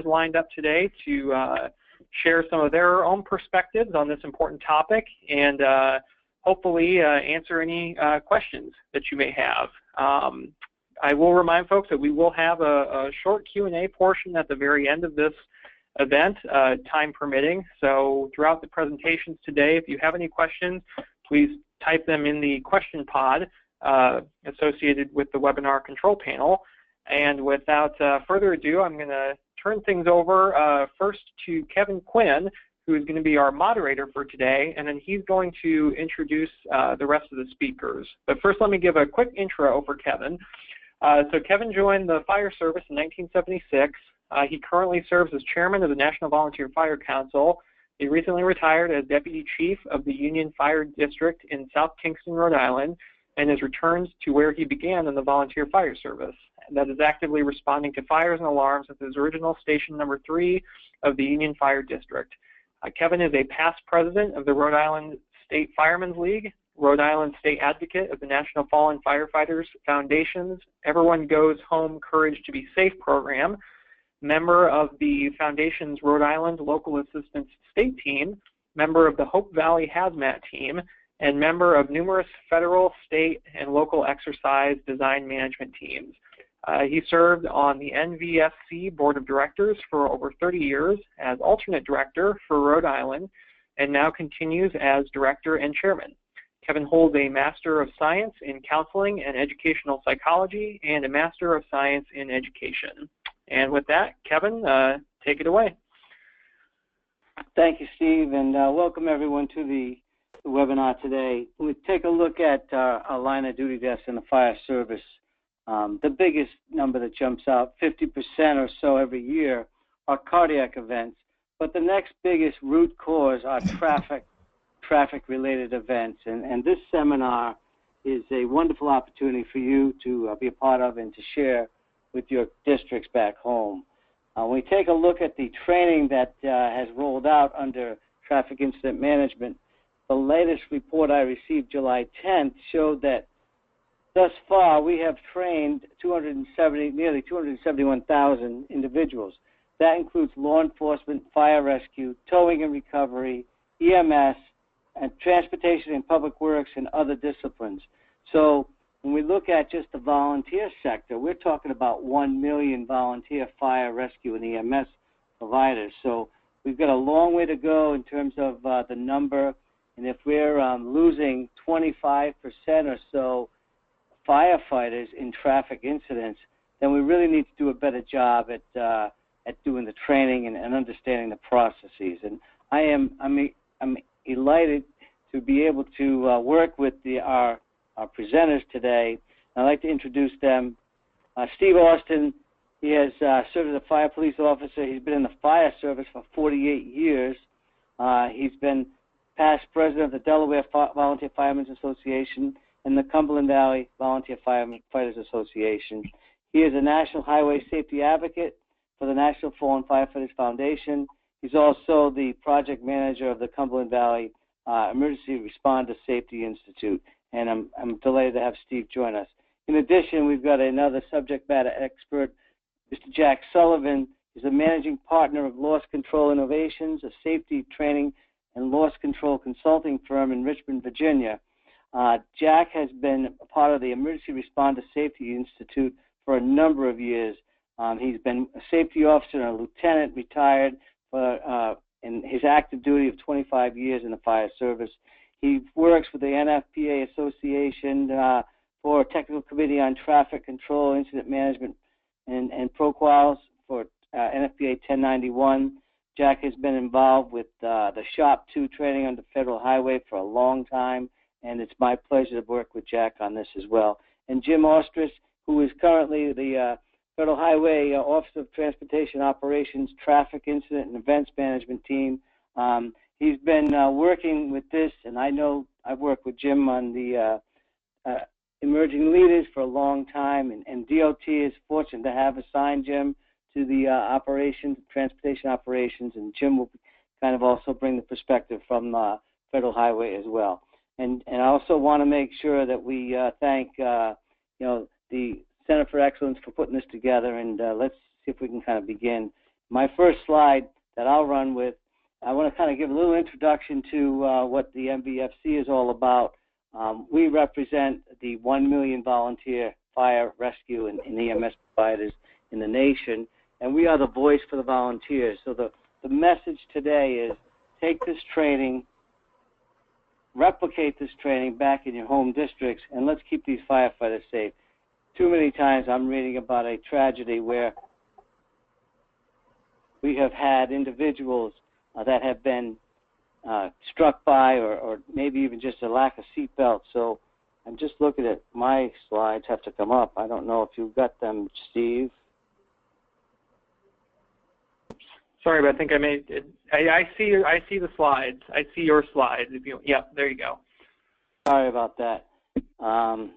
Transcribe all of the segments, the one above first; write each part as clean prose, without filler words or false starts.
lined up today to share some of their own perspectives on this important topic and hopefully answer any questions that you may have. I will remind folks that we will have a short Q&A portion at the very end of this event, time permitting. So throughout the presentations today, if you have any questions, please type them in the question pod associated with the webinar control panel. And without further ado, I'm going to turn things over first to Kevin Quinn, who is going to be our moderator for today, and then he's going to introduce the rest of the speakers. But first, let me give a quick intro for Kevin. So Kevin joined the fire service in 1976. He currently serves as chairman of the National Volunteer Fire Council. He recently retired as deputy chief of the Union Fire District in South Kingston, Rhode Island, and has returned to where he began in the volunteer fire service. That is actively responding to fires and alarms at his original station number 3 of the Union Fire District. Kevin is a past president of the Rhode Island State Firemen's League, Rhode Island State Advocate of the National Fallen Firefighters Foundation's Everyone Goes Home Courage to Be Safe program, member of the Foundation's Rhode Island Local Assistance State Team, member of the Hope Valley Hazmat Team, and member of numerous federal, state, and local exercise design management teams. He served on the NVFC Board of Directors for over 30 years as alternate director for Rhode Island, and now continues as director and chairman. Kevin holds a Master of Science in Counseling and Educational Psychology and a Master of Science in Education. And with that, Kevin, take it away. Thank you, Steve, and welcome everyone to the webinar today. We take a look at our line of duty deaths in the fire service. The biggest number that jumps out, 50% or so every year, are cardiac events. But the next biggest root cause are traffic-related events. And this seminar is a wonderful opportunity for you to be a part of and to share with your districts back home. When we take a look at the training that has rolled out under traffic incident management, the latest report I received July 10th showed that thus far we have trained nearly 271,000 individuals. That includes law enforcement, fire rescue, towing and recovery, EMS, and transportation and public works and other disciplines. So when we look at just the volunteer sector, we're talking about 1 million volunteer fire, rescue, and EMS providers. So we've got a long way to go in terms of the number. And if we're losing 25% or so firefighters in traffic incidents, then we really need to do a better job at doing the training and understanding the processes. And I'm elated to be able to work with our presenters today. I'd like to introduce them. Steve Austin, he has served as a fire police officer. He's been in the fire service for 48 years. He's been past president of the Delaware Volunteer Firemen's Association and the Cumberland Valley Volunteer Firefighters Association. He is a National Highway Safety Advocate for the National Fallen Firefighters Foundation. He's also the project manager of the Cumberland Valley Emergency Responder Safety Institute, and I'm delighted to have Steve join us. In addition, we've got another subject matter expert, Mr. Jack Sullivan. He's a managing partner of Loss Control Innovations, a safety training and loss control consulting firm in Richmond, Virginia. Jack has been a part of the Emergency Responder Safety Institute for a number of years. He's been a safety officer and a lieutenant, retired in his active duty of 25 years in the fire service. He works with the NFPA Association for Technical Committee on Traffic Control, Incident Management, and ProQuals for NFPA 1091. Jack has been involved with the SHRP2 training on the Federal Highway for a long time, and it's my pleasure to work with Jack on this as well. And Jim Ostris, who is currently the Federal Highway Office of Transportation Operations, Traffic Incident and Events Management Team. He's been working with this, and I know I've worked with Jim on the emerging leaders for a long time, and DOT is fortunate to have assigned Jim to the operations, transportation operations, and Jim will kind of also bring the perspective from Federal Highway as well. And I also want to make sure that we thank the Center for Excellence for putting this together, and let's see if we can kind of begin. My first slide that I'll run with, I want to kind of give a little introduction to what the NVFC is all about. We represent the 1 million volunteer fire, rescue, and EMS providers in the nation, and we are the voice for the volunteers. So the message today is take this training, replicate this training back in your home districts, and let's keep these firefighters safe. Too many times I'm reading about a tragedy where we have had individuals that have been struck by or maybe even just a lack of seatbelt. So I'm just looking at my slides have to come up. I don't know if you've got them, Steve. Sorry, but I think I made it. I see the slides. I see your slides. If you, yep, there you go. Sorry about that. I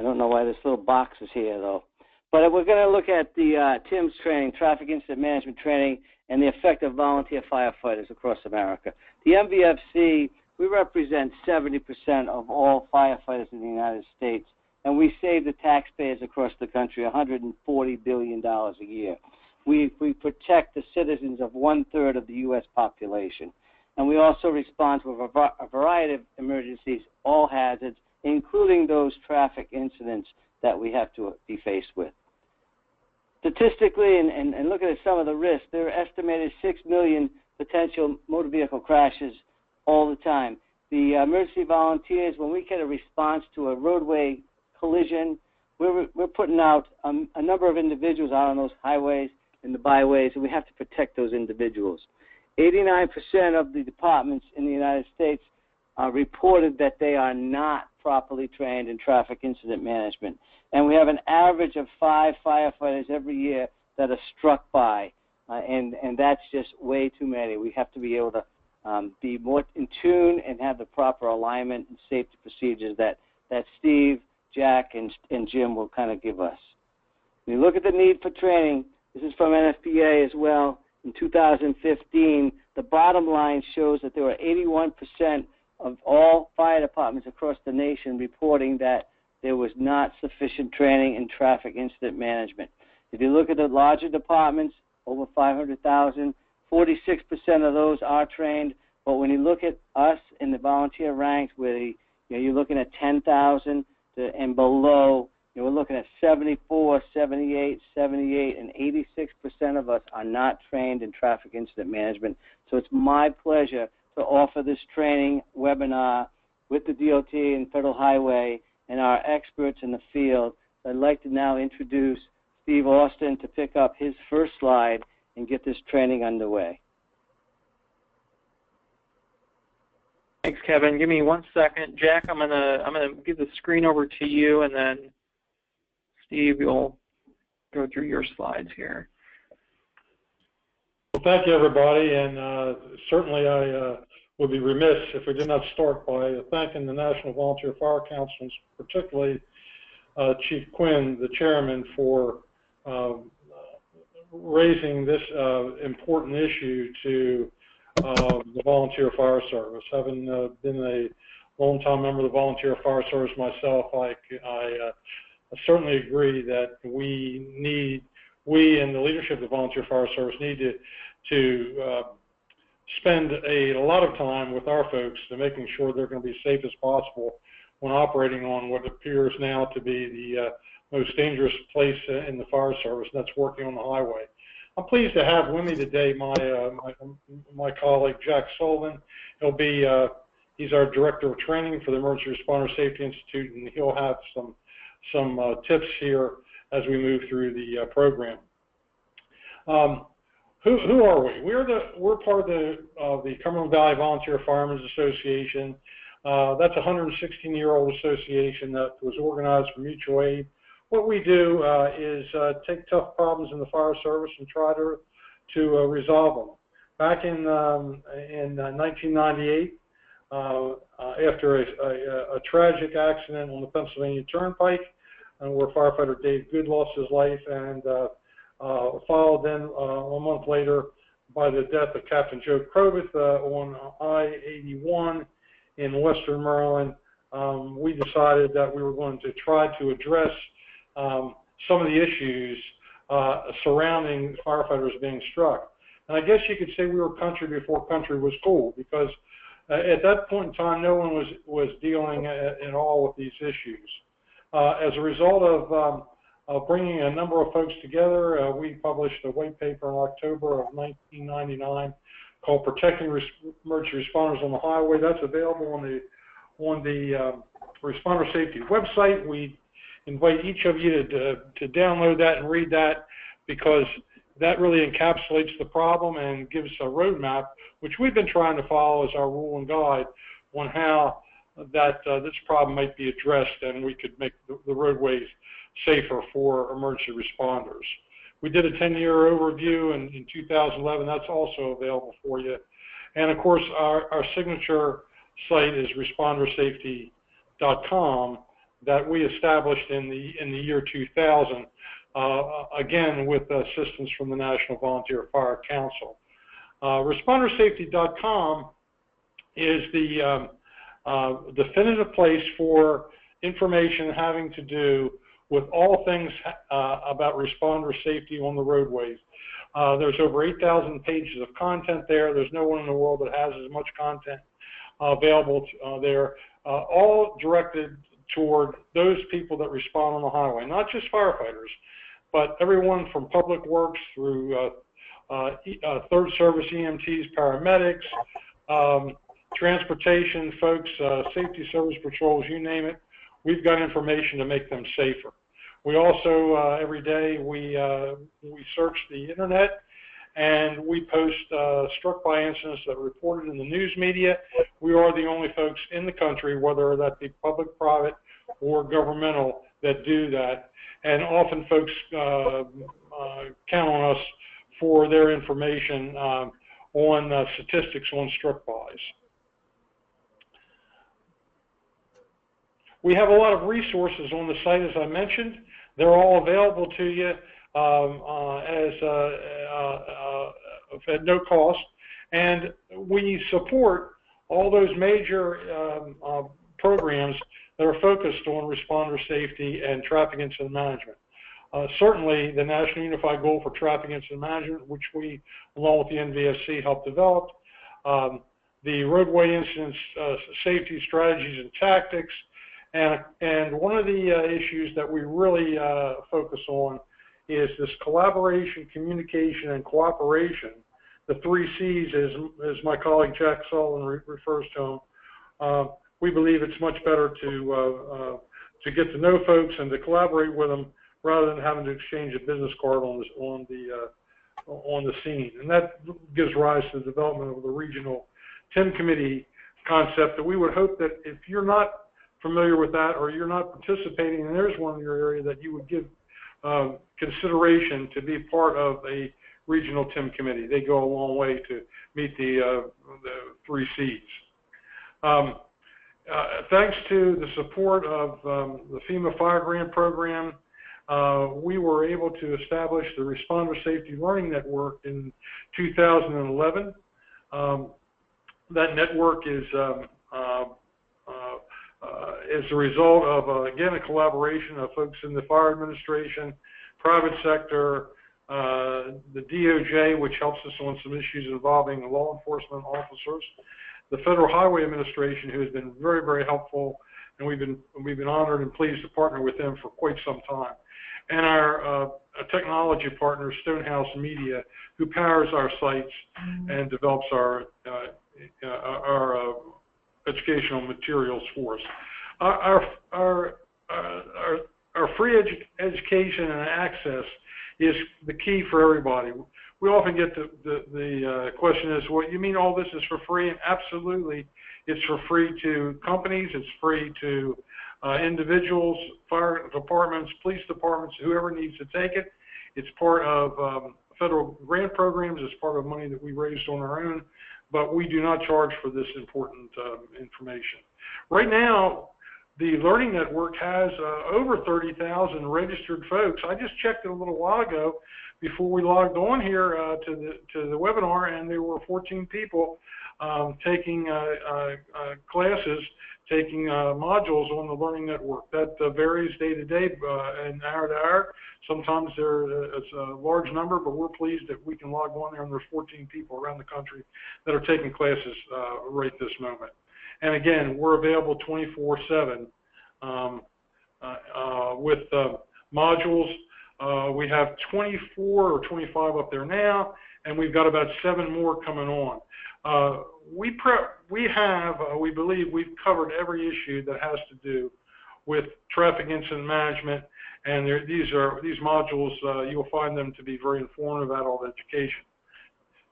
don't know why this little box is here though. But we're going to look at the TIM's training, Traffic Incident Management Training, and the effect of volunteer firefighters across America. The NVFC, we represent 70% of all firefighters in the United States, and we save the taxpayers across the country $140 billion a year. We protect the citizens of 1/3 of the U.S. population, and we also respond to a variety of emergencies, all hazards, including those traffic incidents that we have to be faced with. Statistically, and looking at some of the risks, there are estimated 6 million potential motor vehicle crashes all the time. The emergency volunteers, when we get a response to a roadway collision, we're putting out a number of individuals out on those highways and the byways, and we have to protect those individuals. 89% of the departments in the United States reported that they are not properly trained in traffic incident management. And we have an average of 5 firefighters every year that are struck by, and that's just way too many. We have to be able to be more in tune and have the proper alignment and safety procedures that Steve, Jack, and Jim will kind of give us. When you look at the need for training, this is from NFPA as well. In 2015, the bottom line shows that there were 81% of all fire departments across the nation reporting that there was not sufficient training in traffic incident management. If you look at the larger departments, over 500,000, 46% of those are trained. But when you look at us in the volunteer ranks, where you're looking at 10,000 and below, we're looking at 74, 78, 78, and 86% of us are not trained in traffic incident management. So it's my pleasure to offer this training webinar with the DOT and Federal Highway and our experts in the field. I'd like to now introduce Steve Austin to pick up his first slide and get this training underway. Thanks, Kevin. Give me 1 second. Jack, I'm gonna give the screen over to you, and then Steve, you'll go through your slides here. Well, thank you, everybody, and certainly I would be remiss if we did not start by thanking the National Volunteer Fire Council, and particularly Chief Quinn, the chairman, for raising this important issue to the volunteer fire service. Having been a long-time member of the volunteer fire service myself, I certainly agree that we and the leadership of the volunteer fire service need to spend a lot of time with our folks to making sure they're going to be safe as possible when operating on what appears now to be the most dangerous place in the fire service, and that's working on the highway. I'm pleased to have with me today my colleague Jack Sullivan. He's our Director of Training for the Emergency Responder Safety Institute, and he'll have some tips here as we move through the program. Who are we? We're part of the Cumberland Valley Volunteer Firemen's Association. That's a 116-year-old association that was organized for mutual aid. What we do is take tough problems in the fire service and try to resolve them. Back in 1998, after a tragic accident on the Pennsylvania Turnpike, where firefighter Dave Good lost his life, and followed then a month later by the death of Captain Joe Crobeth on I-81 in Western Maryland, we decided that we were going to try to address some of the issues surrounding firefighters being struck. And I guess you could say we were country before country was cool, because at that point in time, no one was dealing at all with these issues. As a result of bringing a number of folks together, we published a white paper in October of 1999 called "Protecting Emergency Responders on the Highway." That's available on the Responder Safety website. We invite each of you to download that and read that, because that really encapsulates the problem and gives a roadmap, which we've been trying to follow as our rule and guide on how this problem might be addressed and we could make the roadways safer for emergency responders. We did a 10-year overview in 2011. That's also available for you. And of course, our signature site is respondersafety.com that we established in the year 2000. Again, with assistance from the National Volunteer Fire Council. Respondersafety.com is the definitive place for information having to do with all things about responder safety on the roadways. There's over 8,000 pages of content there. There's no one in the world that has as much content available there, all directed toward those people that respond on the highway, not just firefighters, but everyone from public works through third service EMTs, paramedics, transportation folks, safety service patrols, you name it. We've got information to make them safer. We also, every day, we search the internet and we post struck by incidents that are reported in the news media. We are the only folks in the country, whether that be public, private, or governmental, that do that. And often folks count on us for their information on statistics on struck bys. We have a lot of resources on the site, as I mentioned. They're all available to you at no cost. And we support all those major programs that are focused on responder safety and traffic incident management. Certainly, the National Unified Goal for Traffic Incident Management, which we, along with the NVFC, helped develop, the roadway incidents safety strategies and tactics, and one of the issues that we really focus on is this collaboration, communication, and cooperation. The 3 C's, as my colleague Jack Sullivan refers to them. We believe it's much better to get to know folks and to collaborate with them rather than having to exchange a business card on the scene. And that gives rise to the development of the regional TIM committee concept that we would hope that if you're not familiar with that or you're not participating and there's one in your area, that you would give consideration to be part of a regional TIM committee. They go a long way to meet the 3 C's. Thanks to the support of the FEMA Fire Grant Program, we were able to establish the Responder Safety Learning Network in 2011. That network is a result of, again, a collaboration of folks in the fire administration, private sector, the DOJ, which helps us on some issues involving law enforcement officers, the Federal Highway Administration, who has been very, very helpful, and we've been honored and pleased to partner with them for quite some time, and our technology partner, Stonehouse Media, who powers our sites and develops our educational materials for us. Our free education and access is the key for everybody. We often get the question is, well, you mean all this is for free? And absolutely, it's for free to companies, it's free to individuals, fire departments, police departments, whoever needs to take it. It's part of federal grant programs, it's part of money that we raised on our own, but we do not charge for this important information. Right now, the Learning Network has over 30,000 registered folks. I just checked it a little while ago before we logged on here to the webinar, and there were 14 people taking classes, taking modules on the Learning Network. That varies day to day and hour to hour. Sometimes it's a large number, but we're pleased that we can log on there and there's 14 people around the country that are taking classes right this moment. And again, we're available 24/7 with modules. We have 24 or 25 up there now, and we've got about 7 more coming on. We believe we've covered every issue that has to do with traffic incident management, and these modules, you'll find them to be very informative adult education.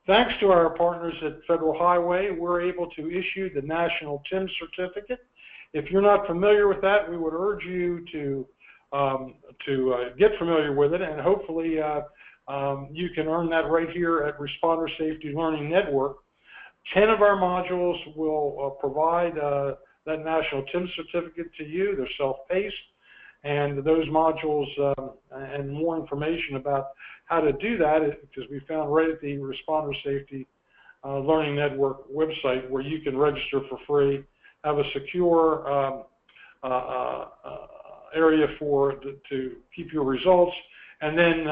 Thanks to our partners at Federal Highway, we're able to issue the National TIM Certificate. If you're not familiar with that, we would urge you to get familiar with it, and hopefully you can earn that right here at Responder Safety Learning Network. 10 of our modules will provide that National TIM Certificate to you. They're self-paced, and those modules and more information about how to do that, because we found right at the Responder Safety Learning Network website where you can register for free, have a secure area to keep your results, and then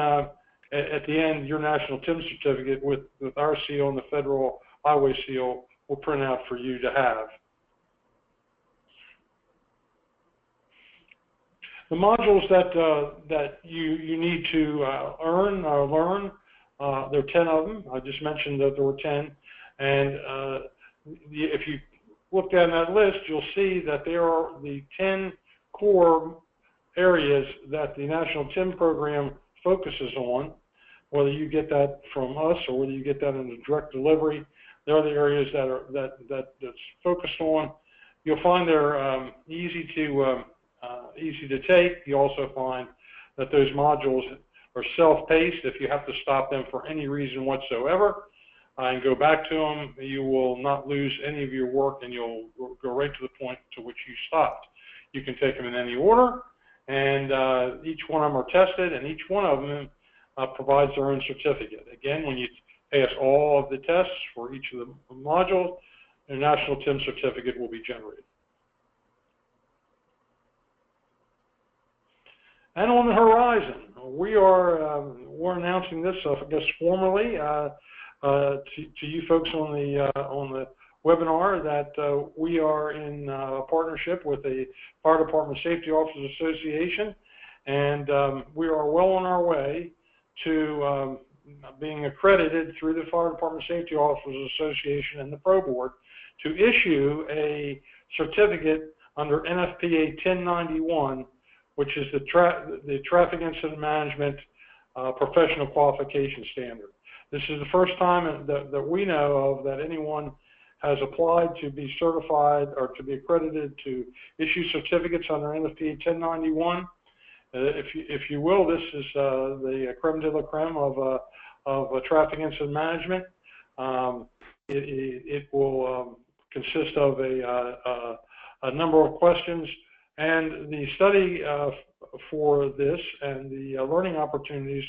at the end, your National TIM Certificate with our seal and the Federal Highway seal will print out for you to have. The modules that you need to learn, there are 10 of them. I just mentioned that there were 10, and if you look down that list, you'll see that there are the 10 core areas that the National TIM program focuses on. Whether you get that from us or whether you get that in the direct delivery, there are the areas that's focused on. You'll find they're easy to take. You also find that those modules are self-paced. If you have to stop them for any reason whatsoever and go back to them, you will not lose any of your work, and you'll go right to the point to which you stopped. You can take them in any order, and each one of them are tested, and each one of them provides their own certificate. Again, when you pass all of the tests for each of the modules, a National TIM Certificate will be generated. And on the horizon, we're announcing this, I guess, formally to you folks on the webinar that we are in partnership with the Fire Department Safety Officers Association, and we are well on our way to being accredited through the Fire Department Safety Officers Association and the Pro Board to issue a certificate under NFPA 1091, which is the Traffic Incident Management Professional Qualification Standard. This is the first time that we know of that anyone has applied to be certified or to be accredited to issue certificates under NFPA 1091. If you will, this is the creme de la creme of traffic incident management. It will consist of a number of questions, and the study for this and the learning opportunities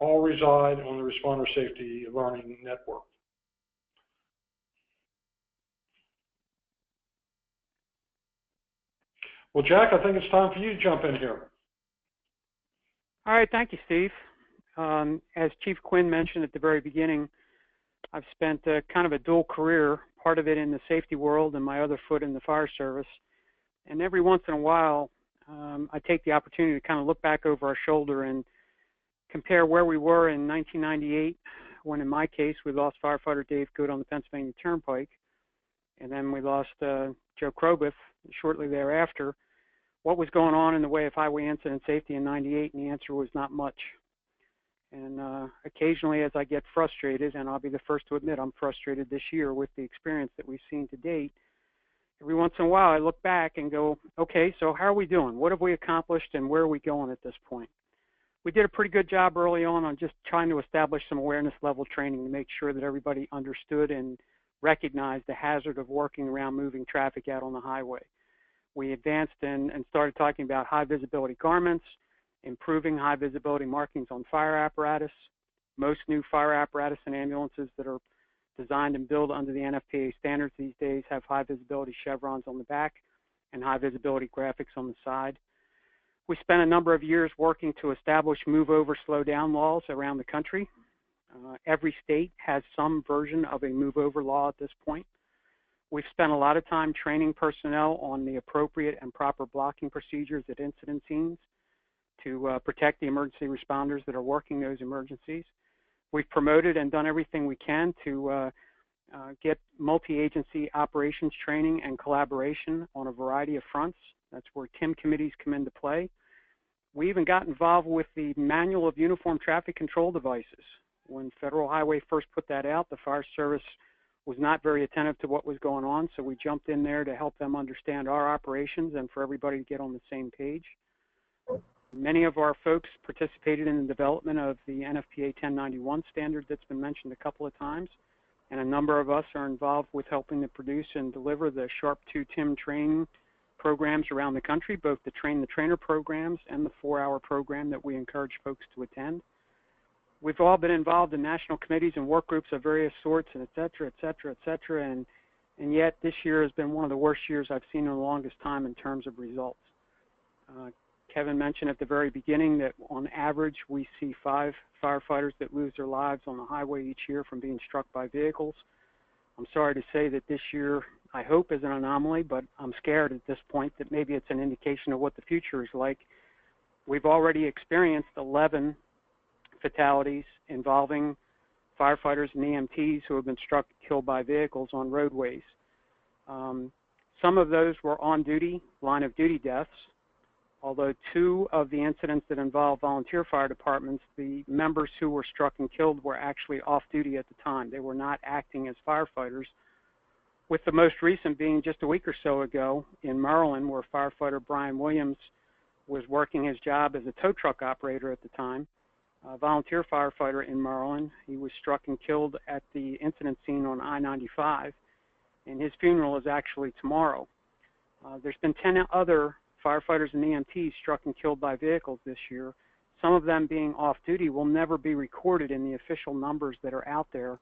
all reside on the Responder Safety Learning Network. Well, Jack, I think it's time for you to jump in here. All right, thank you, Steve. As Chief Quinn mentioned at the very beginning, I've spent kind of a dual career, part of it in the safety world and my other foot in the fire service. And every once in a while, I take the opportunity to kind of look back over our shoulder and compare where we were in 1998, when in my case, we lost firefighter Dave Good on the Pennsylvania Turnpike, and then we lost Joe Krobeth shortly thereafter. What was going on in the way of highway incident safety in 98? And the answer was not much. And occasionally, as I get frustrated, and I'll be the first to admit I'm frustrated this year with the experience that we've seen to date, every once in a while I look back and go, okay, so how are we doing? What have we accomplished, and where are we going at this point? We did a pretty good job early on just trying to establish some awareness level training to make sure that everybody understood and recognized the hazard of working around moving traffic out on the highway. We advanced and started talking about high visibility garments, improving high visibility markings on fire apparatus. Most new fire apparatus and ambulances that are designed and built under the NFPA standards these days have high visibility chevrons on the back and high visibility graphics on the side. We spent a number of years working to establish move over, slow down laws around the country. Every state has some version of a move over law at this point. We've spent a lot of time training personnel on the appropriate and proper blocking procedures at incident scenes to protect the emergency responders that are working those emergencies. We've promoted and done everything we can to get multi-agency operations training and collaboration on a variety of fronts. That's where TIM committees come into play. We even got involved with the Manual of Uniform Traffic Control Devices. When Federal Highway first put that out, the Fire Service was not very attentive to what was going on, so we jumped in there to help them understand our operations and for everybody to get on the same page. Many of our folks participated in the development of the NFPA 1091 standard that's been mentioned a couple of times, and a number of us are involved with helping to produce and deliver the SHRP2 TIM training programs around the country, both the Train the Trainer programs and the 4-hour program that we encourage folks to attend. We've all been involved in national committees and work groups of various sorts, and et cetera, and yet this year has been one of the worst years I've seen in the longest time in terms of results. Kevin mentioned at the very beginning that on average we see 5 firefighters that lose their lives on the highway each year from being struck by vehicles. I'm sorry to say that this year, I hope, is an anomaly, but I'm scared at this point that maybe it's an indication of what the future is like. We've already experienced 11 fatalities involving firefighters and EMTs who have been struck and killed by vehicles on roadways. Some of those were on-duty, line-of-duty deaths, although 2 of the incidents that involved volunteer fire departments, the members who were struck and killed were actually off-duty at the time. They were not acting as firefighters, with the most recent being just a week or so ago in Maryland, where firefighter Brian Williams was working his job as a tow truck operator at the time, a volunteer firefighter in Maryland. He was struck and killed at the incident scene on I-95, and his funeral is actually tomorrow. There's been 10 other firefighters and EMTs struck and killed by vehicles this year. Some of them being off-duty will never be recorded in the official numbers that are out there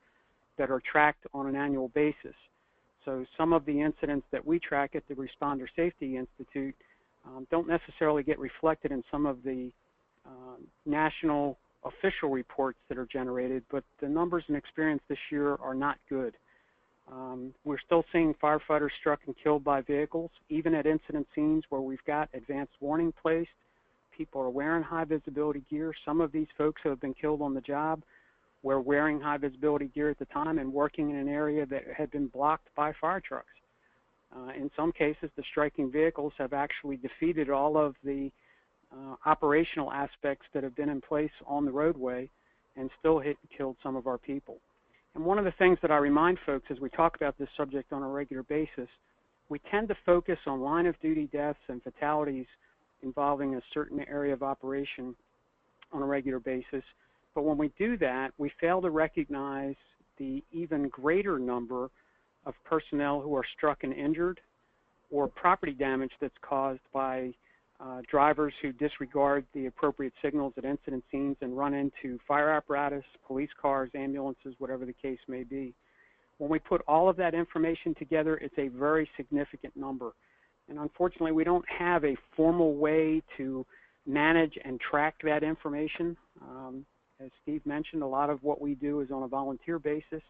that are tracked on an annual basis. So some of the incidents that we track at the Responder Safety Institute don't necessarily get reflected in some of the national official reports that are generated, but the numbers and experience this year are not good. We're still seeing firefighters struck and killed by vehicles, even at incident scenes where we've got advanced warning placed. People are wearing high visibility gear. Some of these folks who have been killed on the job were wearing high visibility gear at the time and working in an area that had been blocked by fire trucks. In some cases, the striking vehicles have actually defeated all of the operational aspects that have been in place on the roadway and still hit and killed some of our people. And one of the things that I remind folks as we talk about this subject on a regular basis, we tend to focus on line-of-duty deaths and fatalities involving a certain area of operation on a regular basis. But when we do that, we fail to recognize the even greater number of personnel who are struck and injured, or property damage that's caused by drivers who disregard the appropriate signals at incident scenes and run into fire apparatus, police cars, ambulances, whatever the case may be. When we put all of that information together, it's a very significant number. And unfortunately, we don't have a formal way to manage and track that information. As Steve mentioned, a lot of what we do is on a volunteer basis.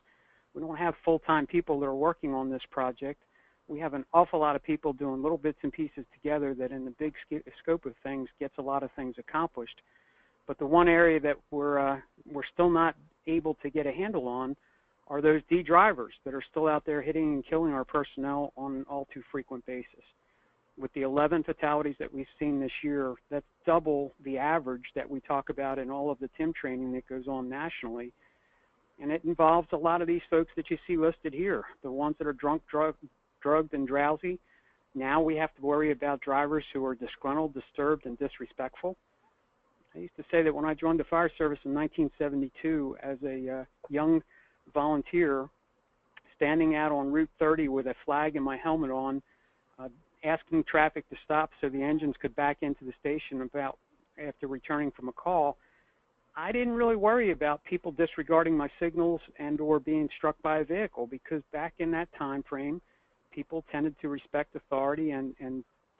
We don't have full-time people that are working on this project. We have an awful lot of people doing little bits and pieces together that in the big scope of things gets a lot of things accomplished. But the one area that we're still not able to get a handle on are those D drivers that are still out there hitting and killing our personnel on an all too frequent basis. With the 11 fatalities that we've seen this year, that's double the average that we talk about in all of the TIM training that goes on nationally. And it involves a lot of these folks that you see listed here, the ones that are drunk, drugged, and drowsy. Now we have to worry about drivers who are disgruntled, disturbed, and disrespectful. I used to say that when I joined the fire service in 1972 as a young volunteer, standing out on Route 30 with a flag and my helmet on, asking traffic to stop so the engines could back into the station after returning from a call, I didn't really worry about people disregarding my signals and or being struck by a vehicle, because back in that time frame, people tended to respect authority and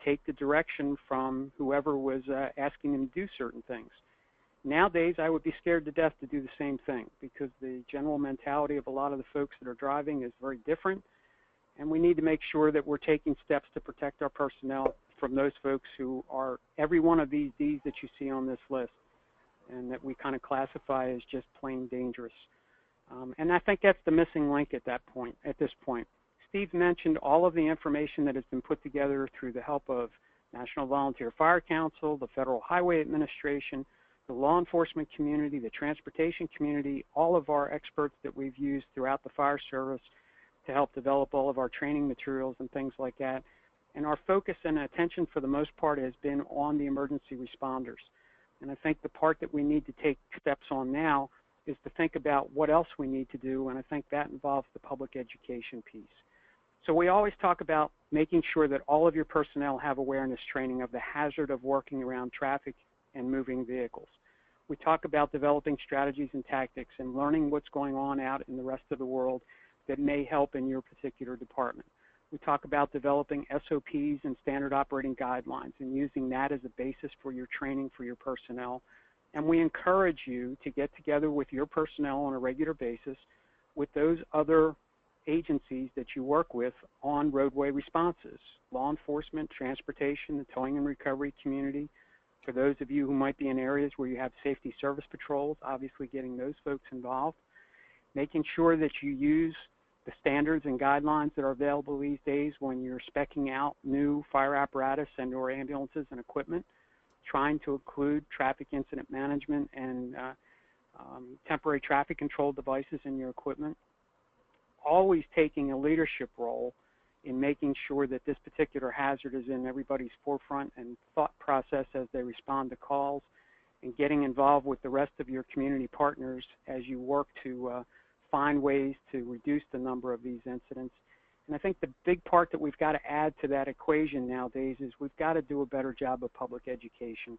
take the direction from whoever was asking them to do certain things. Nowadays, I would be scared to death to do the same thing because the general mentality of a lot of the folks that are driving is very different, and we need to make sure that we're taking steps to protect our personnel from those folks who are every one of these Ds that you see on this list, and that we kind of classify as just plain dangerous. And I think that's the missing link at this point. Steve mentioned all of the information that has been put together through the help of National Volunteer Fire Council, the Federal Highway Administration, the law enforcement community, the transportation community, all of our experts that we've used throughout the fire service to help develop all of our training materials and things like that. And our focus and attention for the most part has been on the emergency responders. And I think the part that we need to take steps on now is to think about what else we need to do, and I think that involves the public education piece. So we always talk about making sure that all of your personnel have awareness training of the hazard of working around traffic and moving vehicles. We talk about developing strategies and tactics and learning what's going on out in the rest of the world that may help in your particular department. We talk about developing SOPs and standard operating guidelines and using that as a basis for your training for your personnel. And we encourage you to get together with your personnel on a regular basis with those other agencies that you work with on roadway responses, law enforcement, transportation, the towing and recovery community. For those of you who might be in areas where you have safety service patrols, obviously getting those folks involved, making sure that you use the standards and guidelines that are available these days when you're speccing out new fire apparatus and or ambulances and equipment, trying to include traffic incident management and temporary traffic control devices in your equipment. Always taking a leadership role in making sure that this particular hazard is in everybody's forefront and thought process as they respond to calls, and getting involved with the rest of your community partners as you work to find ways to reduce the number of these incidents. And I think the big part that we've got to add to that equation nowadays is we've got to do a better job of public education.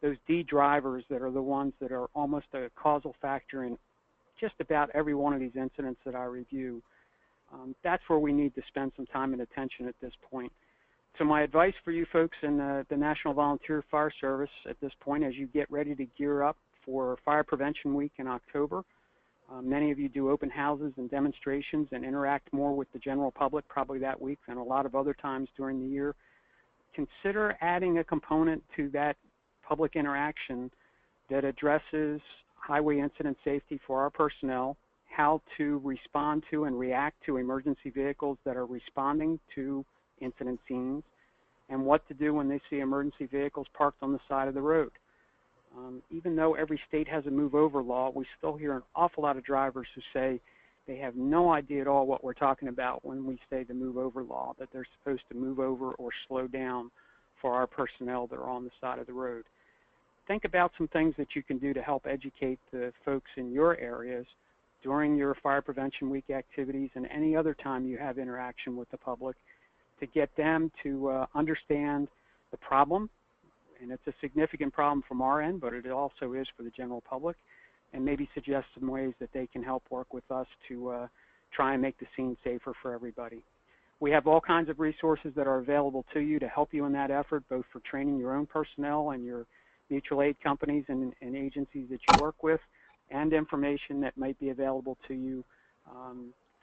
Those D drivers that are the ones that are almost a causal factor in just about every one of these incidents that I review, that's where we need to spend some time and attention at this point. So my advice for you folks in the National Volunteer Fire Service at this point, as you get ready to gear up for Fire Prevention Week in October, many of you do open houses and demonstrations and interact more with the general public probably that week than a lot of other times during the year. Consider adding a component to that public interaction that addresses highway incident safety for our personnel, how to respond to and react to emergency vehicles that are responding to incident scenes, and what to do when they see emergency vehicles parked on the side of the road. Even though every state has a move-over law, we still hear an awful lot of drivers who say they have no idea at all what we're talking about when we say the move-over law, that they're supposed to move over or slow down for our personnel that are on the side of the road. Think about some things that you can do to help educate the folks in your areas during your Fire Prevention Week activities and any other time you have interaction with the public to get them to understand the problem. And it's a significant problem from our end, but it also is for the general public, and maybe suggest some ways that they can help work with us to try and make the scene safer for everybody. We have all kinds of resources that are available to you to help you in that effort, both for training your own personnel and your mutual aid companies and agencies that you work with, and information that might be available to you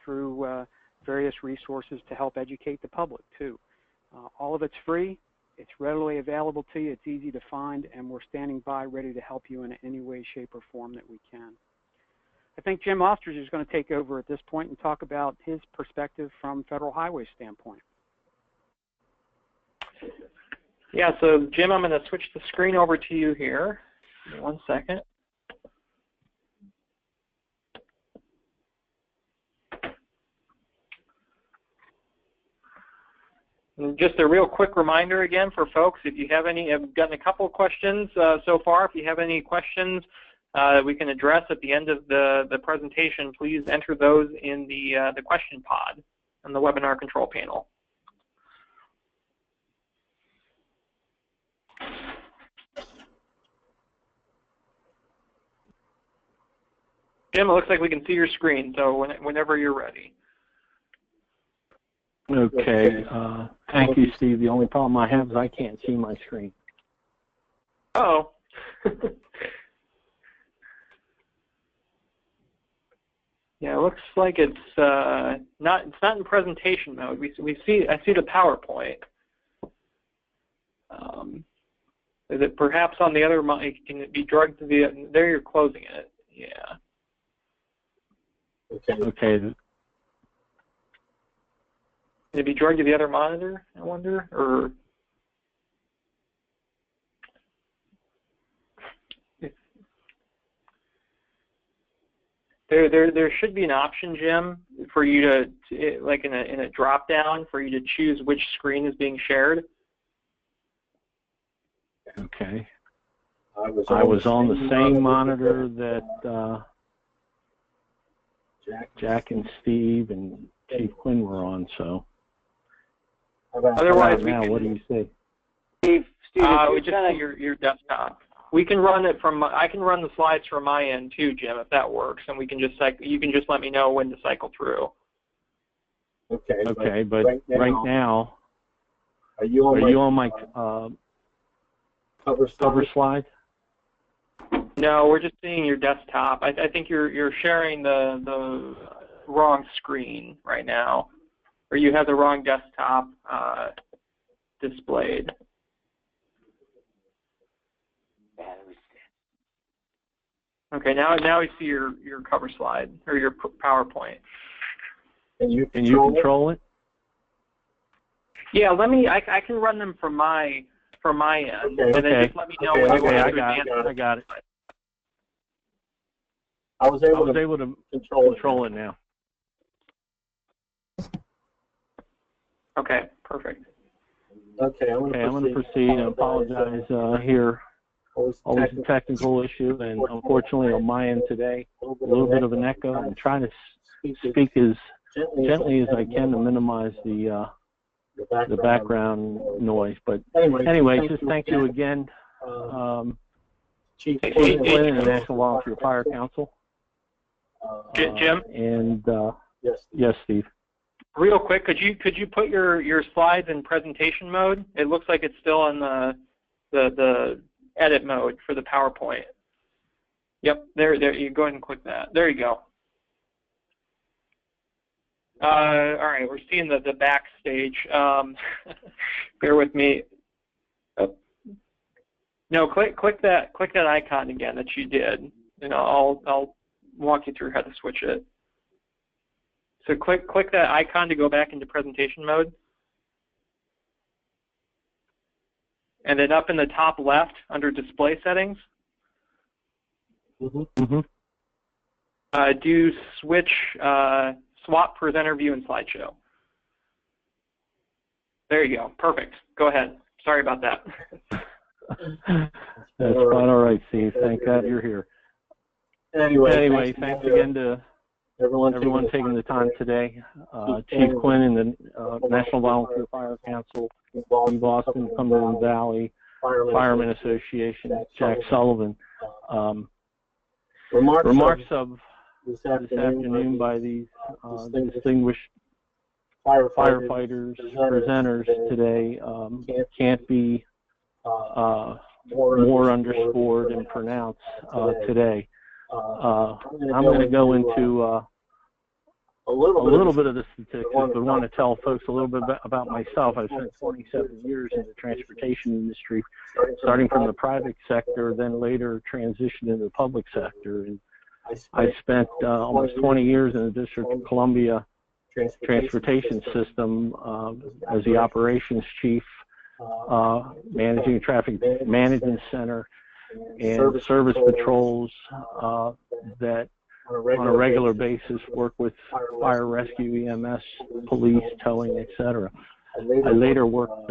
through various resources to help educate the public too. All of it's free. It's readily available to you. It's easy to find, and we're standing by ready to help you in any way, shape, or form that we can. I think Jim Ostrich is going to take over at this point and talk about his perspective from Federal Highway standpoint. Yeah, so Jim, I'm going to switch the screen over to you here. Give me 1 second. And just a real quick reminder again for folks, if you have any, I've gotten a couple of questions so far. If you have any questions we can address at the end of the presentation, please enter those in the question pod on the webinar control panel. Jim, it looks like we can see your screen, so whenever you're ready. Okay. Thank you, Steve. The only problem I have is I can't see my screen. Oh. Yeah, it looks like it's not in presentation mode. I see the PowerPoint. Is it perhaps on the other mic? Can it be drugged to the? There, you're closing it. Yeah. Okay. Can it be drugged to the other monitor? I wonder, or. There should be an option, Jim, for you to like in a drop down for you to choose which screen is being shared. Okay. I was on the same monitor that Jack and Steve and Chief Quinn were on. So. Otherwise, now what do you say? Steve, we just see your desktop. We can run it from. I can run the slides from my end too, Jim, if that works, and we can just you can just let me know when to cycle through. Okay. Okay, but right now, are you on my cover slide? No, we're just seeing your desktop. I think you're sharing the wrong screen right now, or you have the wrong desktop displayed. Okay, now we see your cover slide or your PowerPoint. Can you control it? Yeah, I can run them from my end, and then just let me know when you want to advance. I got it. I was able to control it now. Okay, perfect. Okay, I'm going to proceed. I apologize here. Always a technical issue, and unfortunately on my end today, a little bit of an echo. I'm trying to speak as gently as I can to minimize the background noise. But anyway, just thank you again, Chief Quinn and the National Volunteer Fire Council. Jim? And yes, Steve. Real quick, could you put your slides in presentation mode? It looks like it's still in the edit mode for the PowerPoint. Yep, there you go ahead and click that. There you go. All right, we're seeing the backstage. Bear with me. Oh. No, click that icon again that you did, and I'll walk you through how to switch it. So click that icon to go back into presentation mode. And then up in the top left, under Display Settings, do switch Swap Presenter View and Slideshow. There you go. Perfect. Go ahead. Sorry about that. That's quite all right, Steve. Thank God you're here. Anyway, thanks again to everyone taking the time today. Chief Quinn and the National Volunteer Fire Council, Steve Austin, Cumberland Valley Firemen Association, Jack Sullivan. Remarks of this afternoon by these distinguished firefighters, presenters today can't be more underscored and pronounced today. I'm going to go into a little bit of the statistics, but I want to tell folks a little bit about myself. I've spent 27 years in the transportation industry, starting from the private sector, then later transitioned into the public sector. And I spent almost 20 years in the District of Columbia transportation system as the operations chief, managing a traffic management center, and service patrols that on a regular basis work with fire rescue, EMS, police, towing, etc. I later worked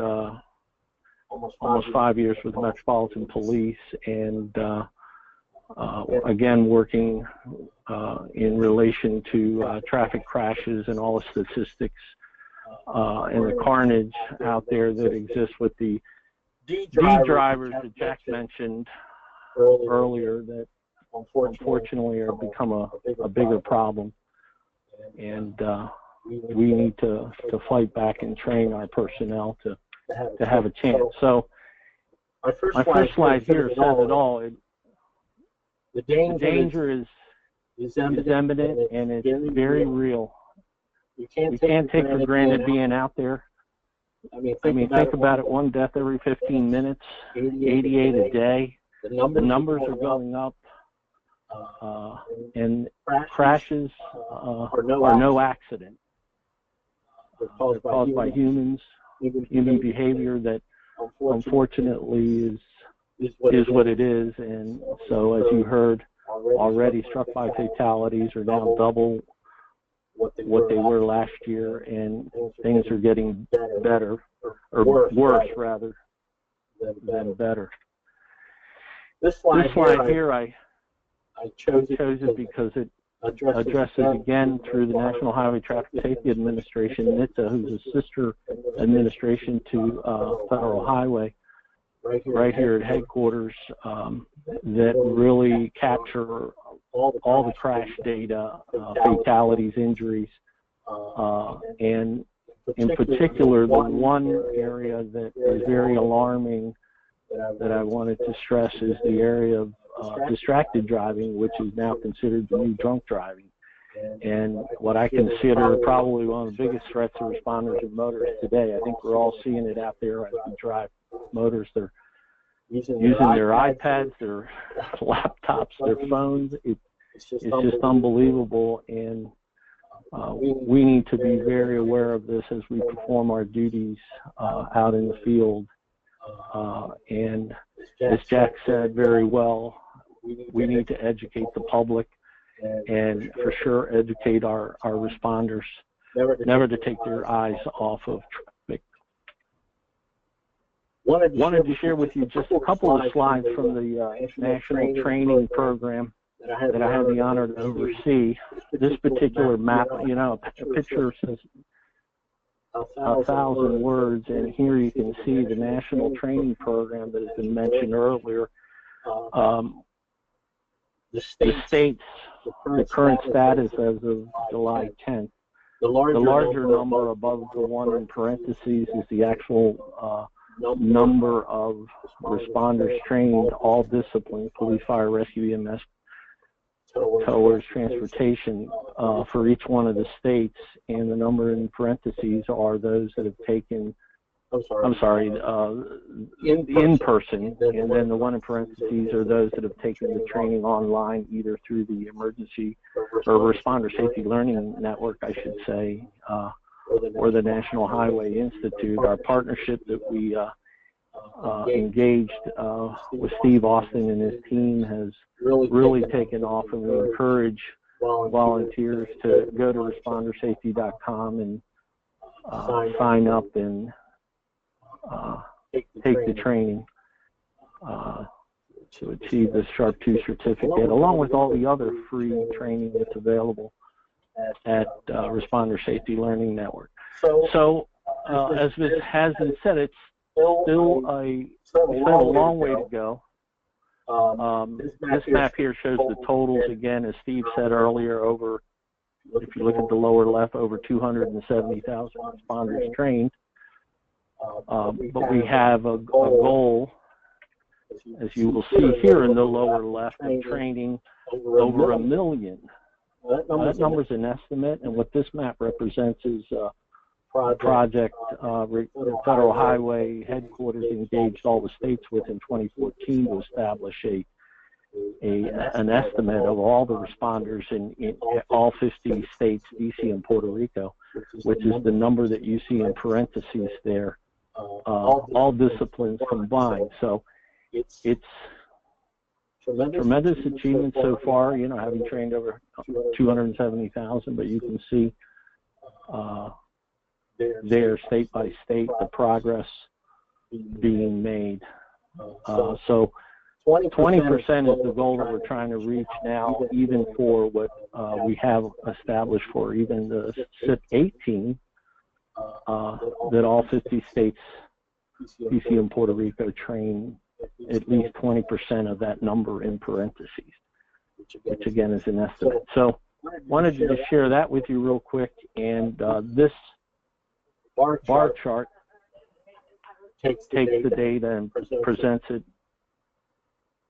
almost 5 years with the Metropolitan Police, and again working in relation to traffic crashes and all the statistics and the carnage out there that exists with the D drivers that Jack mentioned earlier that unfortunately are become a bigger problem. And we need to fight back and train our personnel to have a chance. So my first slide here says it all. The danger is evident and it's very real. We can't take for granted being out there. I mean, think about it, 1 death every 15 minutes, 88 a day. The numbers are going up, and crashes are no accident. They're caused by humans, human behavior that unfortunately is what it is. And so, as you heard already, struck by fatalities are now double what they were last year, and things are getting better, or worse rather than better. This slide here, I chose it because it addresses again through the National Highway Traffic Safety Administration, NHTSA, who's a sister administration to Federal Highway, right here at headquarters, that really capture all the crash data, fatalities, injuries, and in particular, the one area that is very alarming that I wanted to stress is the area of distracted driving, which is now considered the new drunk driving. And what I consider probably one of the biggest threats to responders and motorists today. I think we're all seeing it out there as we drive motors. They're using their iPads, their laptops, their phones. It's just unbelievable, and we need to be very aware of this as we perform our duties out in the field. And as Jack said very well, we need to educate the public and for sure educate our responders never to take their eyes off of traffic. Wanted to share with you just a couple of slides from the National Training Program that I had the honor to oversee. This particular map, you know, a picture says 1,000 words, and here you can see the National Training Program that has been mentioned earlier. The states, the current status as of July 10th. The larger number above the one in parentheses is the actual number of responders trained, all disciplines, police, fire, rescue, EMS, towers, transportation, for each one of the states, and the number in parentheses are those that have taken, in person, and then the one in parentheses are those that have taken the training online, either through the Emergency or Responder Safety Learning Network, I should say, or the National Highway Institute. Our partnership that we engaged with Steve Austin and his team has really taken off, and we encourage volunteers to go to respondersafety.com and sign up and take the training to achieve the SHRP2 certificate, along with all the other free training that's available at Responder Safety Learning Network. So, as it has been said, it's still a long way to go. This map here shows the totals again, as Steve said earlier, over, if you look at the lower left, over 270,000 responders trained. But we have a goal, as you will see here in the lower left, of training over 1 million. That number is an estimate, and what this map represents is project Federal Highway Headquarters engaged all the states with in 2014 to establish an estimate of all the responders in all 50 states, DC and Puerto Rico, which is the number that you see in parentheses there, all disciplines combined. So it's tremendous achievement so far, you know, having trained over 270,000, but you can see there, state by state, the progress being made. So 20% is the goal that we're trying to reach now, even for what we have established for even the SIP 18, that all 50 states, DC and Puerto Rico, train at least 20% of that number in parentheses, which again is an estimate. So wanted to just share that with you real quick. And this bar chart takes the data and presents it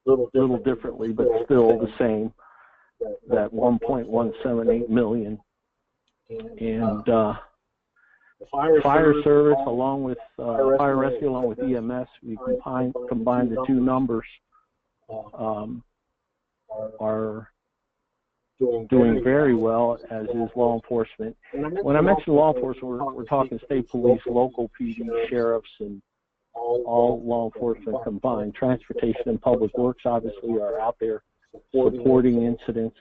a little differently, but still the same, that 1.178 million. And the fire service, along with fire rescue, along with EMS, we combined the two numbers, are doing very well, as is law enforcement. When I mention law enforcement, we're talking state police, local PD, sheriffs, and all law enforcement combined. Transportation and public works obviously are out there supporting incidents,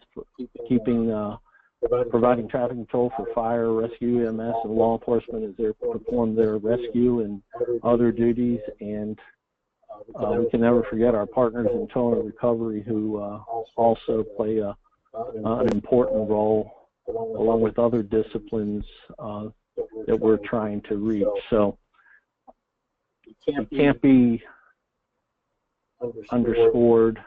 providing traffic control for fire, rescue, EMS, and law enforcement as they perform their rescue and other duties. And we can never forget our partners in tow and recovery, who also play an important role, along with other disciplines that we're trying to reach. So it can't be underscored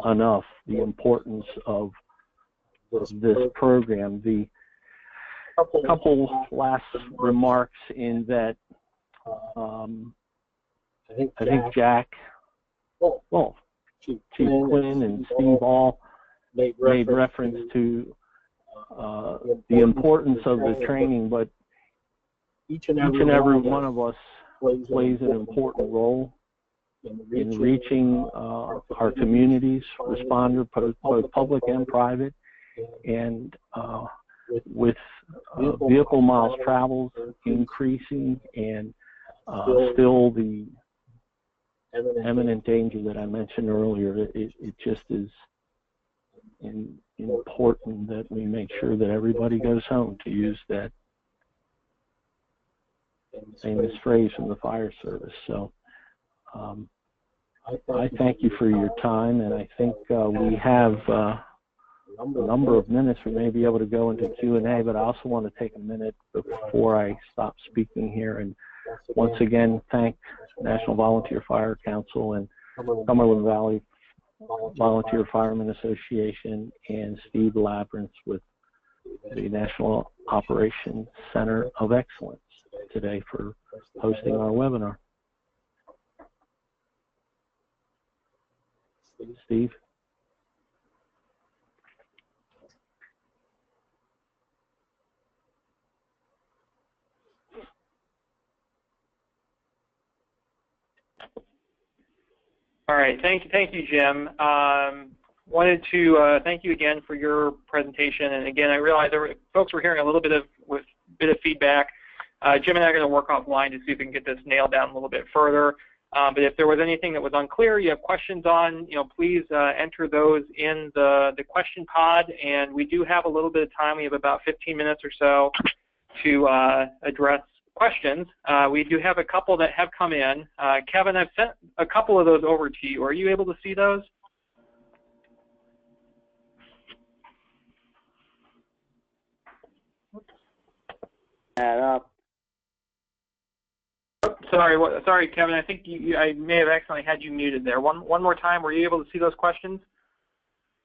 enough the importance of this program. The couple last remarks in that I think Jack, Chief Quinn and Steve all made reference to the importance of the training, but each and every one of us plays an important role in reaching our communities, responder, both public and private. And with vehicle miles traveled increasing, and still the imminent danger that I mentioned earlier, it just is important that we make sure that everybody goes home, to use that famous phrase from the fire service. So I thank you for your time, and I think we have a number of minutes. We may be able to go into Q&A, but I also want to take a minute before I stop speaking here and once again thank National Volunteer Fire Council and Cumberland Valley Volunteer Firemen Association and Steve Labyrinth with the National Operations Center of Excellence today for hosting our webinar. Steve? All right, thank you, Jim. Wanted to thank you again for your presentation. And again, I realize folks were hearing a little bit of feedback. Jim and I are going to work offline to see if we can get this nailed down a little bit further. But if there was anything that was unclear, you have questions on, please enter those in the question pod. And we do have a little bit of time. We have about 15 minutes or so to address questions. We do have a couple that have come in. Kevin, I've sent a couple of those over to you. Are you able to see those? Add up. Oh, sorry, Kevin. I think I may have accidentally had you muted there. One more time. Were you able to see those questions?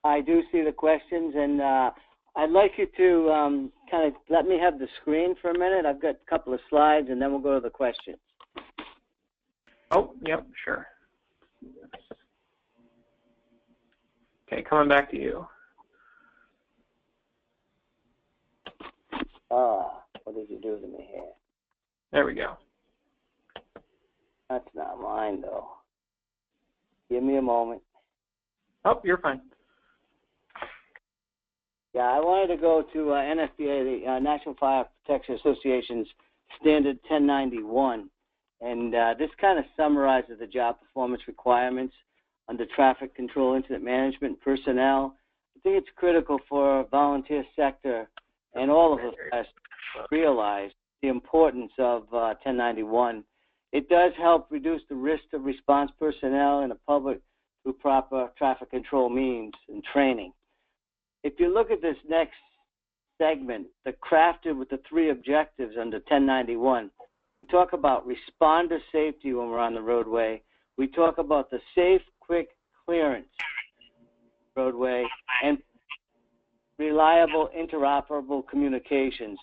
I do see the questions, and I'd like you to kind of let me have the screen for a minute. I've got a couple of slides, and then we'll go to the questions. Oh, yep, sure. Okay, coming back to you. What did you do to me here? There we go. That's not mine, though. Give me a moment. Oh, you're fine. Yeah, I wanted to go to NFPA, the National Fire Protection Association's Standard 1091, and this kind of summarizes the job performance requirements under traffic control, incident management, personnel. I think it's critical for volunteer sector and all of us to realize the importance of 1091. It does help reduce the risk of response personnel in the public through proper traffic control means and training. If you look at this next segment, the crafted with the 3 objectives under 1091, we talk about responder safety when we're on the roadway. We talk about the safe, quick clearance roadway, and reliable, interoperable communications.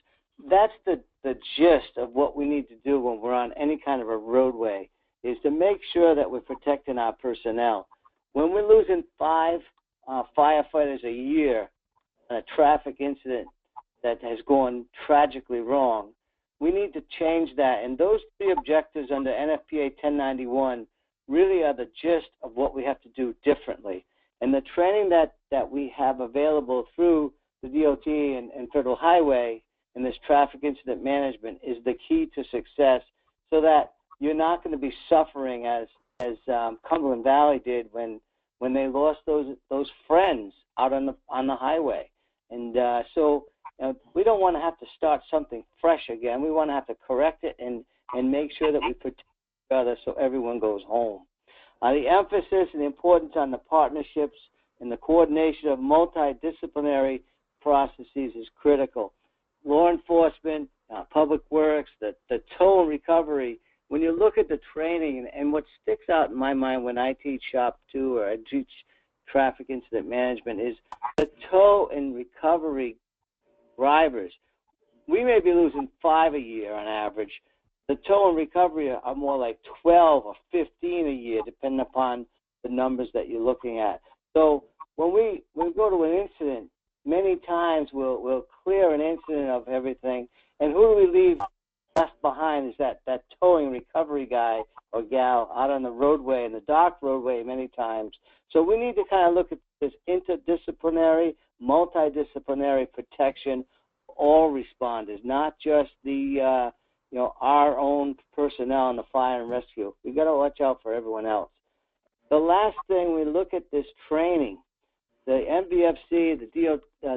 That's the gist of what we need to do when we're on any kind of a roadway, is to make sure that we're protecting our personnel. When we're losing 5 firefighters a year in a traffic incident that has gone tragically wrong, we need to change that. And those 3 objectives under NFPA 1091 really are the gist of what we have to do differently. And the training that we have available through the DOT and Federal Highway in this traffic incident management is the key to success, so that you're not going to be suffering as Cumberland Valley did when they lost those friends out on the highway. And so we don't want to have to start something fresh again. We want to have to correct it and make sure that we protect each other so everyone goes home. The emphasis and the importance on the partnerships and the coordination of multidisciplinary processes is critical. Law enforcement, public works, the tow and recovery. When you look at the training, and what sticks out in my mind when I teach SHRP2 or I teach traffic incident management, is the tow and recovery drivers. We may be losing 5 a year on average. The tow and recovery are more like 12 or 15 a year, depending upon the numbers that you're looking at. So when we go to an incident, many times we'll clear an incident of everything, and who do we leave left behind is that towing recovery guy or gal out on the roadway, and the dark roadway many times. So we need to kind of look at this interdisciplinary, multidisciplinary protection for all responders, not just the our own personnel in the fire and rescue. We've got to watch out for everyone else. The last thing, we look at this training. The NVFC, the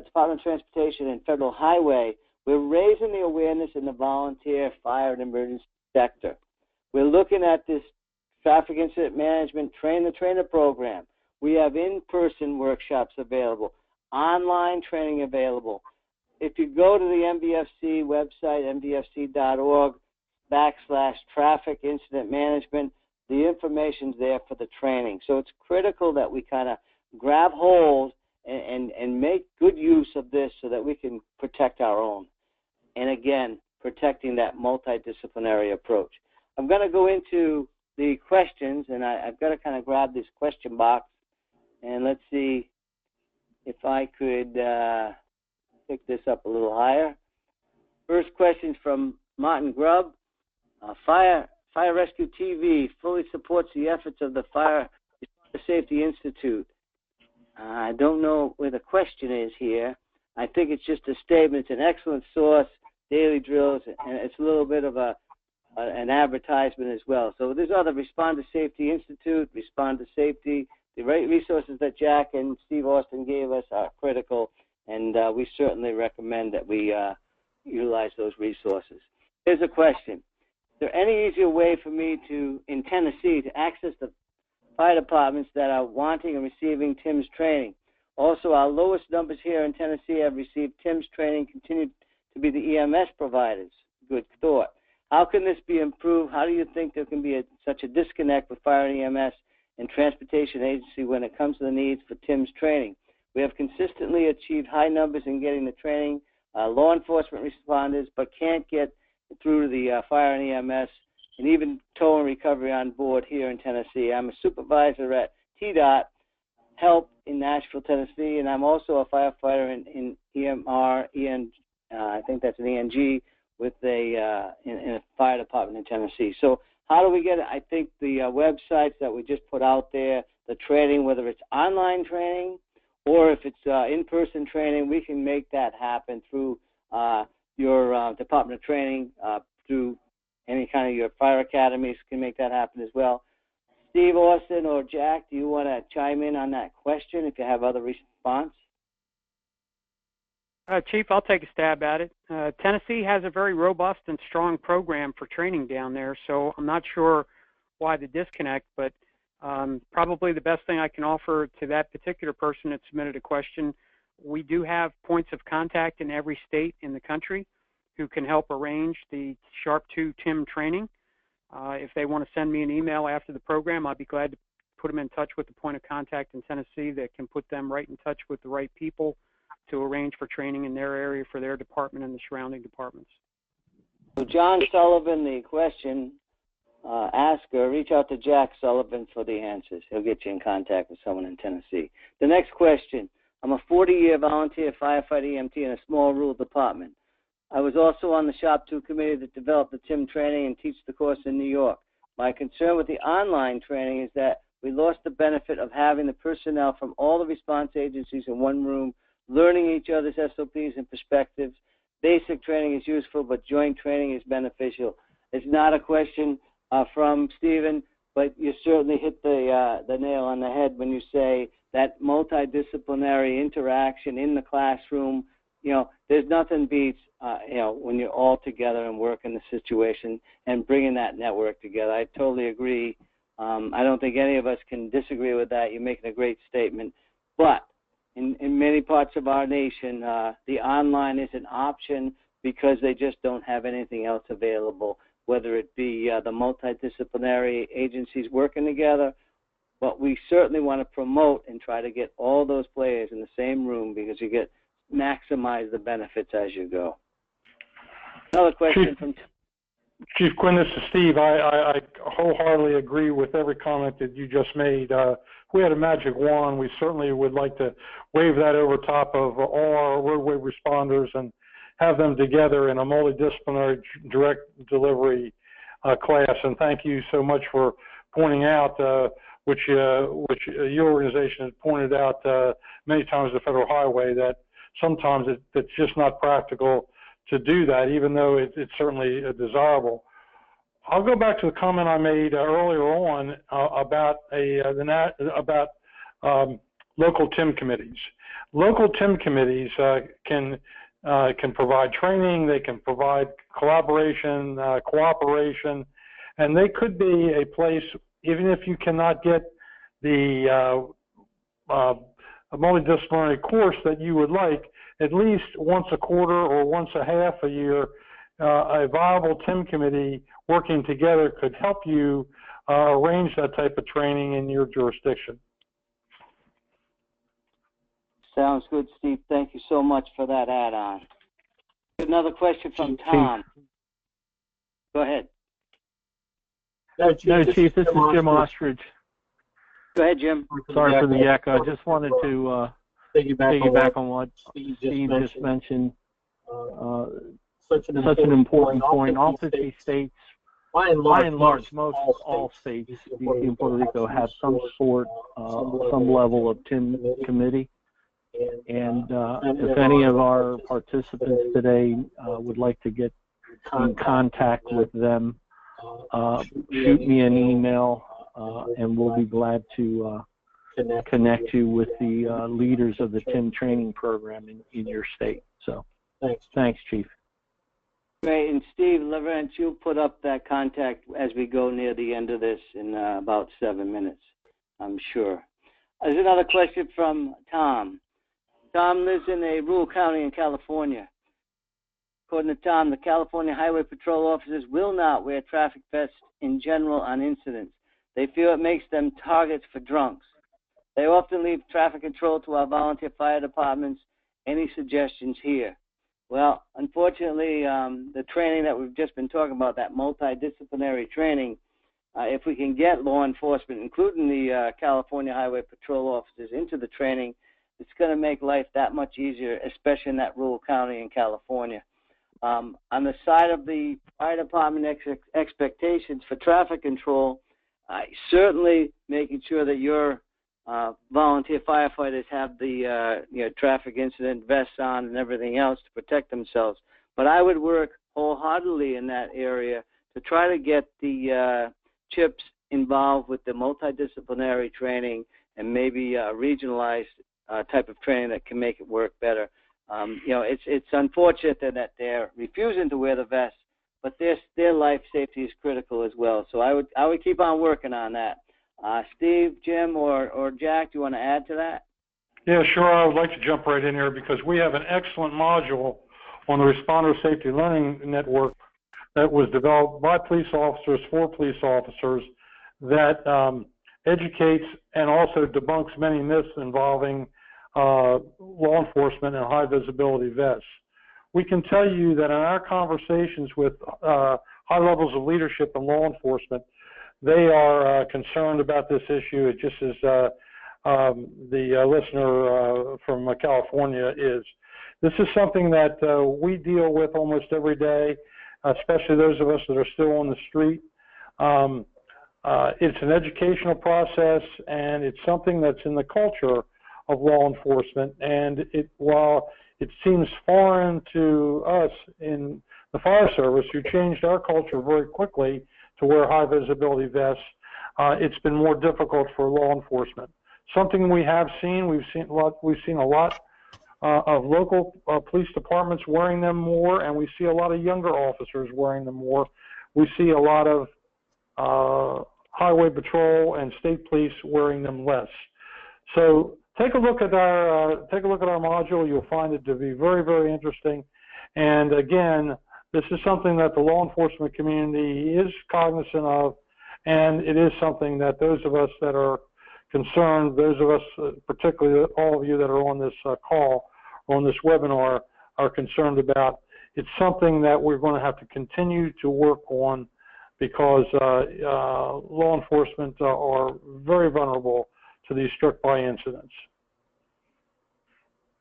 Department of Transportation, and Federal Highway, we're raising the awareness in the volunteer, fire, and emergency sector. We're looking at this traffic incident management train-the-trainer program. We have in-person workshops available, online training available. If you go to the NVFC website, nvfc.org/traffic incident management, the information's there for the training. So it's critical that we kind of grab hold and make good use of this so that we can protect our own. And again, protecting that multidisciplinary approach. I'm going to go into the questions, and I've got to kind of grab this question box, and let's see if I could pick this up a little higher. First question from Martin Grubb. Fire Rescue TV fully supports the efforts of the Fire Safety Institute. I don't know where the question is here. I think it's just a statement. It's an excellent source, daily drills, and it's a little bit of an advertisement as well. So there's other Respond to Safety Institute, Respond to Safety. The resources that Jack and Steve Austin gave us are critical, and we certainly recommend that we utilize those resources. Here's a question. Is there any easier way for me in Tennessee, to access the fire departments that are wanting and receiving TIM's training? Also, our lowest numbers here in Tennessee have received TIM's training, continue to be the EMS providers. Good thought. How can this be improved? How do you think there can be such a disconnect with fire and EMS and transportation agency when it comes to the needs for TIM's training? We have consistently achieved high numbers in getting the training, law enforcement responders, but can't get through to the fire and EMS and even tow and recovery on board here in Tennessee. I'm a supervisor at TDOT Help in Nashville, Tennessee, and I'm also a firefighter in I think that's an ENG, with in a fire department in Tennessee. So how do we get it? I think the websites that we just put out there, the training, whether it's online training or if it's in-person training, we can make that happen through your Department of Training, through any kind of your fire academies can make that happen as well. Steve Austin or Jack, do you want to chime in on that question if you have other response? Chief, I'll take a stab at it. Tennessee has a very robust and strong program for training down there, so I'm not sure why the disconnect, but probably the best thing I can offer to that particular person that submitted a question, we do have points of contact in every state in the country who can help arrange the SHRP2 TIM training. If they want to send me an email after the program, I'd be glad to put them in touch with the point of contact in Tennessee that can put them right in touch with the right people to arrange for training in their area for their department and the surrounding departments. So John Sullivan, the question asker, reach out to Jack Sullivan for the answers. He'll get you in contact with someone in Tennessee. The next question. I'm a 40-year volunteer firefighter EMT in a small rural department. I was also on the SHRP2 committee that developed the TIM training and teach the course in New York. My concern with the online training is that we lost the benefit of having the personnel from all the response agencies in one room, learning each other's SOPs and perspectives. Basic training is useful, but joint training is beneficial. It's not a question from Stephen, but you certainly hit the nail on the head when you say that multidisciplinary interaction in the classroom. You know, there's nothing beats, you know, when you're all together and work in the situation and bringing that network together. I totally agree. I don't think any of us can disagree with that. You're making a great statement. But in many parts of our nation, the online is an option because they just don't have anything else available, whether it be the multidisciplinary agencies working together. But we certainly want to promote and try to get all those players in the same room because you get maximize the benefits as you go. Another question from Chief Quinn, this is Steve. I wholeheartedly agree with every comment that you just made. If we had a magic wand, we certainly would like to wave that over top of all our roadway responders and have them together in a multidisciplinary direct delivery class. And thank you so much for pointing out, which your organization has pointed out many times, the Federal Highway, that sometimes it's just not practical to do that, even though it's certainly desirable. I'll go back to the comment I made earlier on about local TIM committees. Local TIM committees can provide training, they can provide collaboration, cooperation, and they could be a place, even if you cannot get the a multidisciplinary course that you would like, at least once a quarter or once a half a year, a viable TIM committee working together could help you arrange that type of training in your jurisdiction. Sounds good, Steve. Thank you so much for that add-on. Another question from Tom. Go ahead. No, Chief, this is Jim Ostrich. Go ahead, Jim. Sorry for the echo. I just wanted to piggyback on what Steve just mentioned. Such an important point. All 50 states, by and large, most all states, DC and Puerto Rico, have some sort, some level of TIM committee. And if any of our participants today would like to get in contact with them, shoot me an email, and we'll be glad to connect you with the leaders of the TIM training program in your state. So thanks, Chief. Great. And Steve Laurent, you'll put up that contact as we go near the end of this in about 7 minutes, I'm sure. There's another question from Tom. Tom lives in a rural county in California. According to Tom, the California Highway Patrol officers will not wear traffic vests in general on incidents. They feel it makes them targets for drunks. They often leave traffic control to our volunteer fire departments. Any suggestions here? Well, unfortunately, the training that we've just been talking about, that multidisciplinary training, if we can get law enforcement, including the California Highway Patrol officers, into the training, it's going to make life that much easier, especially in that rural county in California. On the side of the fire department expectations for traffic control, certainly making sure that your volunteer firefighters have the traffic incident vests on and everything else to protect themselves. But I would work wholeheartedly in that area to try to get the CHIPs involved with the multidisciplinary training and maybe regionalized type of training that can make it work better. It's unfortunate that they're refusing to wear the vest, but their life safety is critical as well. So I would keep on working on that. Steve, Jim, or Jack, do you want to add to that? Yeah, sure. I would like to jump right in here because we have an excellent module on the Responder Safety Learning Network that was developed by police officers for police officers that educates and also debunks many myths involving law enforcement and high visibility vests. We can tell you that in our conversations with high levels of leadership in law enforcement, they are concerned about this issue. It just as the listener from California is. This is something that we deal with almost every day, especially those of us that are still on the street. It's an educational process, and it's something that's in the culture of law enforcement. And while it seems foreign to us in the fire service, who changed our culture very quickly to wear high visibility vests, it's been more difficult for law enforcement. Something we have seen, we've seen a lot of local police departments wearing them more, and we see a lot of younger officers wearing them more. We see a lot of highway patrol and state police wearing them less. So take a look at our module. You'll find it to be very, very interesting. And again, this is something that the law enforcement community is cognizant of, and it is something that those of us that are concerned, those of us, particularly all of you that are on this call, on this webinar, are concerned about. It's something that we're going to have to continue to work on, because law enforcement are very vulnerable to these struck-by incidents.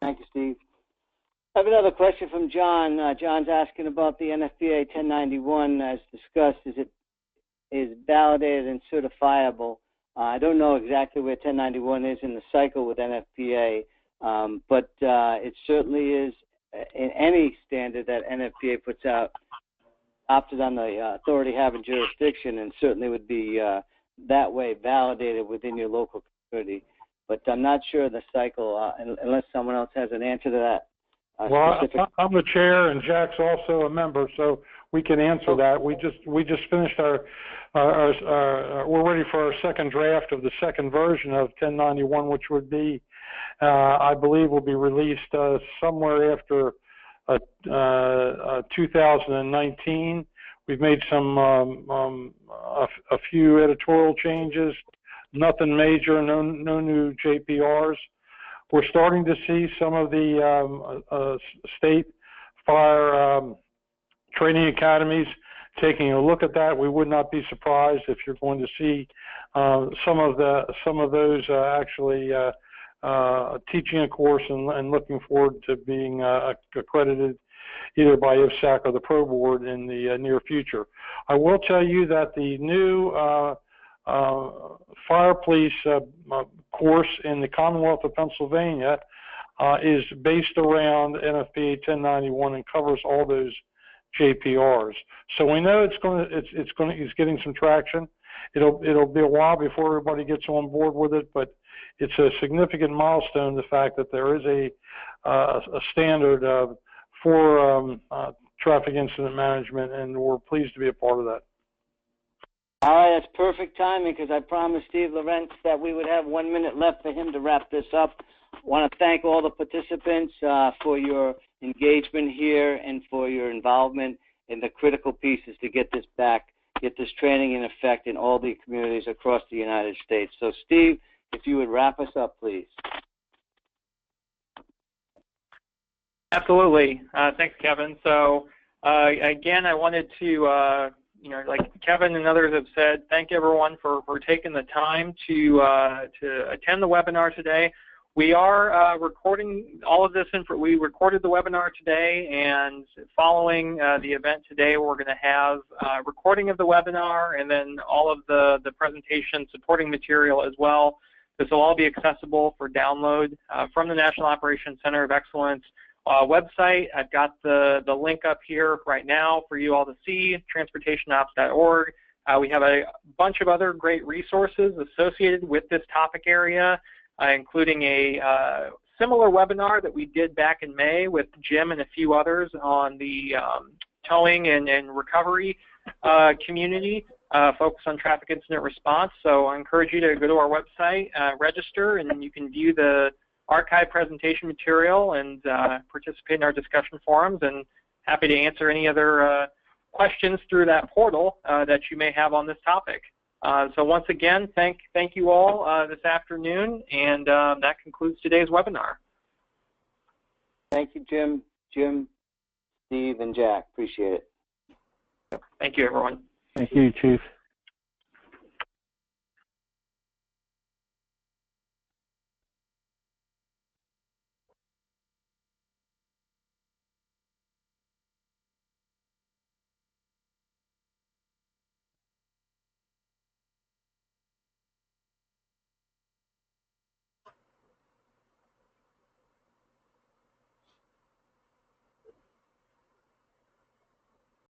Thank you, Steve. I have another question from John. John's asking about the NFPA 1091 as discussed. Is validated and certifiable? I don't know exactly where 1091 is in the cycle with NFPA, but it certainly is in any standard that NFPA puts out, opted on the authority having jurisdiction, and certainly would be that way validated within your local community. But I'm not sure the cycle, unless someone else has an answer to that. Well, I'm the chair, and Jack's also a member, so we can answer that. We just finished we're ready for our second draft of the second version of 1091, which would be, I believe, will be released somewhere after 2019. We've made a few editorial changes, nothing major, no new JPRs. We're starting to see some of the state fire training academies taking a look at that. We would not be surprised if you're going to see some of those actually teaching a course and looking forward to being accredited either by IFSAC or the Pro Board in the near future. I will tell you that the new fire police course in the Commonwealth of Pennsylvania is based around NFPA 1091 and covers all those JPRs. So we know it's getting some traction. It'll be a while before everybody gets on board with it, but it's a significant milestone, the fact that there is a standard for traffic incident management, and we're pleased to be a part of that. All right, that's perfect timing, because I promised Steve Lawrence that we would have 1 minute left for him to wrap this up. I want to thank all the participants for your engagement here and for your involvement in the critical pieces to get this training in effect in all the communities across the United States. So, Steve, if you would wrap us up, please. Absolutely. Thanks, Kevin. So, again, I wanted to like Kevin and others have said, thank everyone for taking the time to attend the webinar today. We are recording all of this. We recorded the webinar today, and following the event today, we're going to have a recording of the webinar and then all of the presentation supporting material as well. This will all be accessible for download from the National Operations Center of Excellence website. I've got the link up here right now for you all to see, transportationops.org. We have a bunch of other great resources associated with this topic area, including a similar webinar that we did back in May with Jim and a few others on the towing and recovery community focused on traffic incident response. So I encourage you to go to our website, register, and you can view the archive presentation material and participate in our discussion forums, and happy to answer any other questions through that portal that you may have on this topic. So once again, thank you all this afternoon, and that concludes today's webinar. Thank you, Jim, Steve, and Jack. Appreciate it. Thank you, everyone. Thank you, Chief.